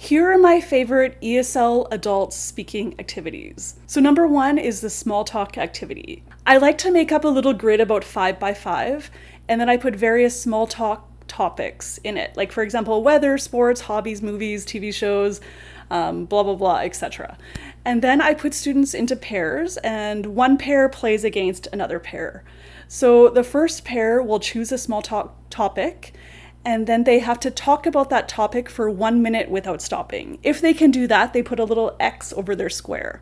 Here are my favorite ESL adult speaking activities. So number one is the small talk activity. I like to make up a little grid about 5 by 5, and then I put various small talk topics in it. Like for example, weather, sports, hobbies, movies, TV shows, blah, blah, blah, etc. And then I put students into pairs, and one pair plays against another pair. So the first pair will choose a small talk topic, and then they have to talk about that topic for 1 minute without stopping. If they can do that, they put a little X over their square.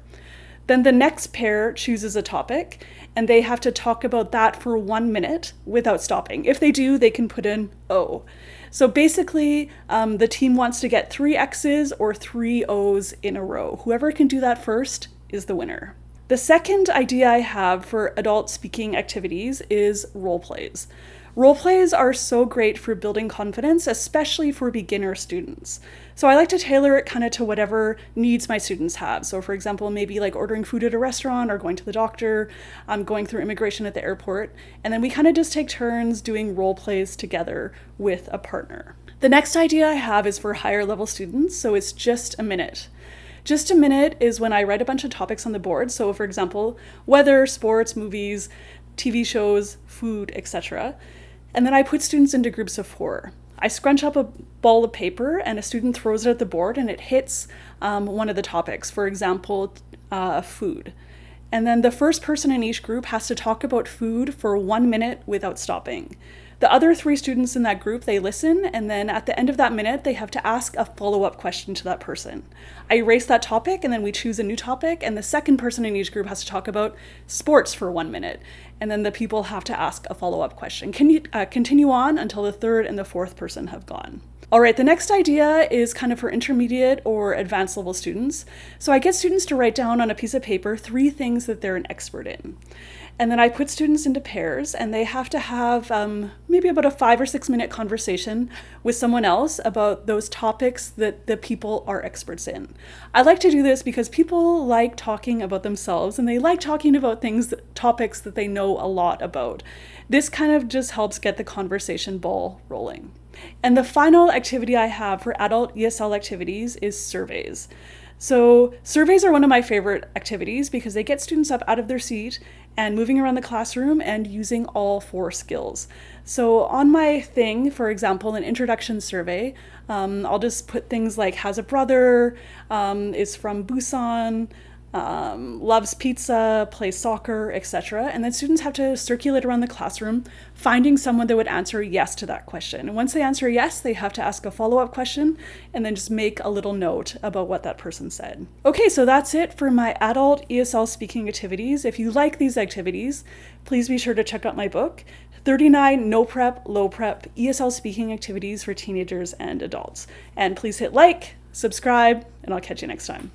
Then the next pair chooses a topic, and they have to talk about that for 1 minute without stopping. If they do, they can put in O. So basically, the team wants to get 3 X's or 3 O's in a row. Whoever can do that first is the winner. The second idea I have for adult speaking activities is role plays. Role plays are so great for building confidence, especially for beginner students. So I like to tailor it kind of to whatever needs my students have. So for example, maybe like ordering food at a restaurant or going to the doctor, going through immigration at the airport. And then we kind of just take turns doing role plays together with a partner. The next idea I have is for higher level students. So it's just a minute. Just a minute is when I write a bunch of topics on the board. So for example, weather, sports, movies, TV shows, food, etc. And then I put students into groups of 4. I scrunch up a ball of paper and a student throws it at the board and it hits one of the topics, for example, food. And then the first person in each group has to talk about food for 1 minute without stopping. The other 3 students in that group, they listen, and then at the end of that minute, they have to ask a follow-up question to that person. I erase that topic, and then we choose a new topic, and the second person in each group has to talk about sports for 1 minute, and then the people have to ask a follow-up question. Can you continue on until the third and the fourth person have gone? All right, the next idea is kind of for intermediate or advanced level students. So I get students to write down on a piece of paper 3 things that they're an expert in. And then I put students into pairs, and they have to have maybe about a 5 or 6 minute conversation with someone else about those topics that the people are experts in. I like to do this because people like talking about themselves, and they like talking about topics that they know a lot about. This kind of just helps get the conversation ball rolling. And the final activity I have for adult ESL activities is surveys. So surveys are one of my favorite activities because they get students up out of their seat and moving around the classroom and using all 4 skills. So on my thing, for example, an introduction survey, I'll just put things like has a brother, is from Busan, loves pizza, plays soccer, etc. And then students have to circulate around the classroom, finding someone that would answer yes to that question. And once they answer yes, they have to ask a follow-up question and then just make a little note about what that person said. Okay, so that's it for my adult ESL speaking activities. If you like these activities, please be sure to check out my book, 39 No Prep, Low Prep ESL Speaking Activities for Teenagers and Adults. And please hit like, subscribe, and I'll catch you next time.